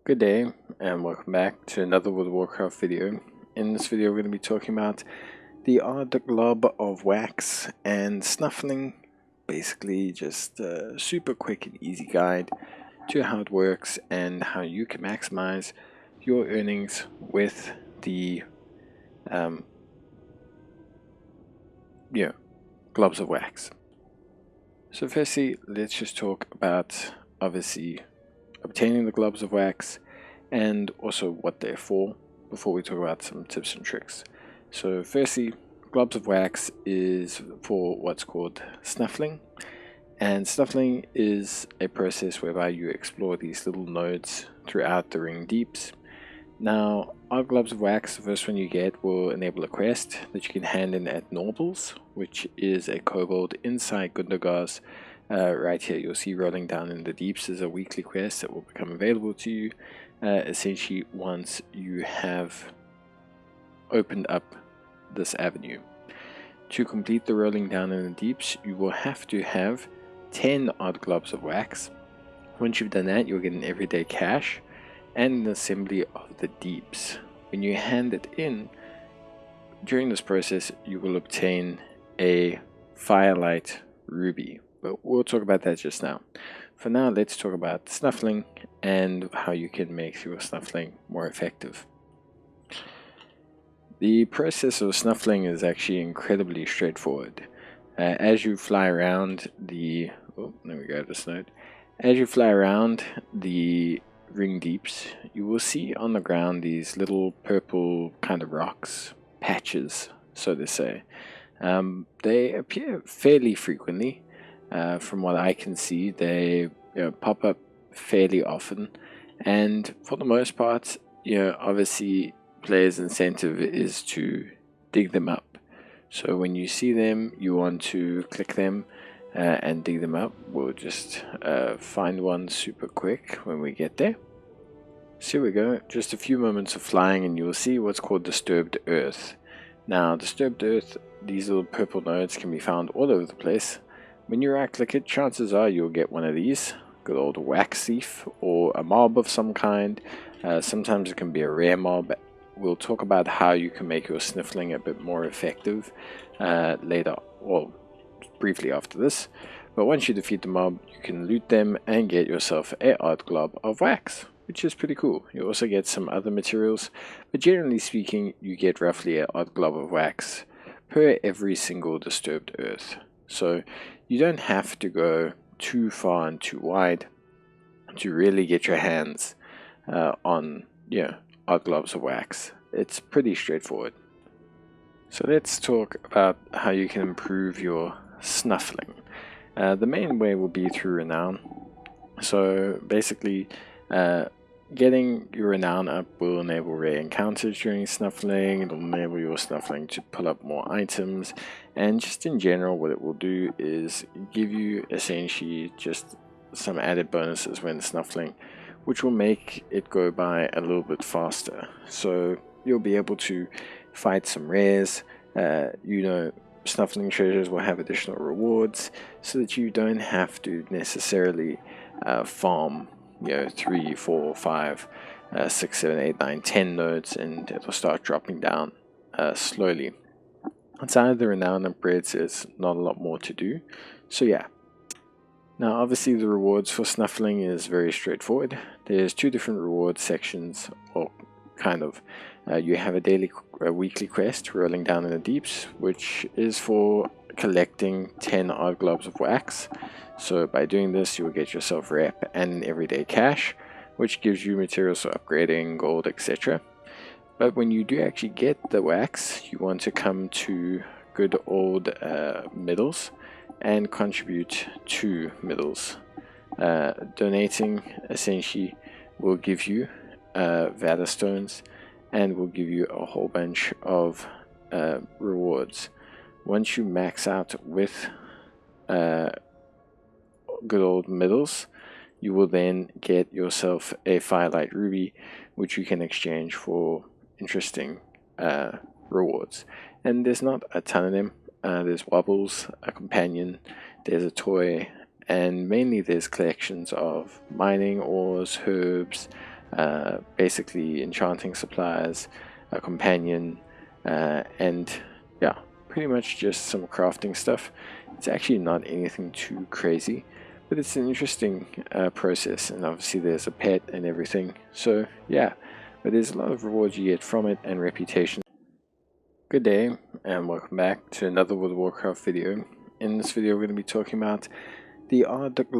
Good day and welcome back to another World of Warcraft video. In this video we're going to be talking about the Odd Glob of Wax and Snuffling. Basically just a super quick and easy guide to how it works and how you can maximize your earnings with the globs of wax. So firstly, let's just talk about obviously obtaining the globs of wax and also what they're for before we talk about some tips and tricks. So firstly, globs of wax is for what's called snuffling, and snuffling is a process whereby you explore these little nodes throughout the ring deeps. Now, Odd Gobs of Wax, the first one you get, will enable a quest that you can hand in at Norbles, which is a kobold inside Gundagar's. Right here, you'll see rolling down in the deeps is a weekly quest that will become available to you, essentially once you have opened up this avenue. To complete the rolling down in the deeps, you will have to have 10 Odd Globs of Wax. Once you've done that, you'll get an everyday cache and an assembly of the deeps. When you hand it in, during this process, you will obtain a Firelight ruby, but we'll talk about that just now. For now, let's talk about snuffling and how you can make your snuffling more effective. The process of snuffling is actually incredibly straightforward. As you fly around the as you fly around the ring deeps, you will see on the ground these little purple kind of rocks, patches, so to say. They appear fairly frequently. From what I can see, they pop up fairly often, and for the most part, obviously players' incentive is to dig them up. So when you see them, you want to click them and dig them up. We'll just find one super quick when we get there. So here we go, just a few moments of flying and you'll see what's called disturbed earth. Now, disturbed earth, these little purple nodes can be found all over the place. When you right click it, chances are you'll get one of these, good old wax thief, or a mob of some kind. Sometimes it can be a rare mob. We'll talk about how you can make your sniffling a bit more effective later, well, briefly after this. But once you defeat the mob, you can loot them and get yourself a Odd Glob of Wax, which is pretty cool. You also get some other materials, but generally speaking, you get roughly an Odd Glob of Wax per every single disturbed earth. So you don't have to go too far and too wide to really get your hands on Odd Globs of Wax. It's pretty straightforward. So let's talk about how you can improve your snuffling. The main way will be through renown. So basically, getting your renown up will enable rare encounters during snuffling. It'll enable your snuffling to pull up more items, and just in general what it will do is give you essentially just some added bonuses when snuffling, which will make it go by a little bit faster. So you'll be able to fight some rares. Snuffling treasures will have additional rewards so that you don't have to necessarily farm 3, 4, 5, 6, 7, 8, 9, 10 nodes, and it'll start dropping down slowly. Outside of the renown upgrades, there's not a lot more to do. So yeah. Now obviously the rewards for snuffling is very straightforward. There's two different reward sections, or kind of. You have a weekly quest, rolling down in the deeps, which is for collecting 10 Odd Globs of Wax. So by doing this, you will get yourself rep and an everyday cache, which gives you materials for upgrading, gold, etc. But when you do actually get the wax, you want to come to good old middles and contribute 2 middles. Donating essentially will give you Valor Stones and will give you a whole bunch of rewards. Once you max out with good old middles, you will then get yourself a Firelight ruby, which you can exchange for interesting rewards. And there's not a ton of them. There's wobbles, a companion, there's a toy, and mainly there's collections of mining ores, herbs, basically enchanting supplies, a companion, and yeah, pretty much just some crafting stuff. It's actually not anything too crazy, but it's an interesting process, and obviously there's a pet and everything. So yeah, but there's a lot of rewards you get from it and reputation. Good day, and welcome back to another World of Warcraft video. In this video we're going to be talking about the Odd Glob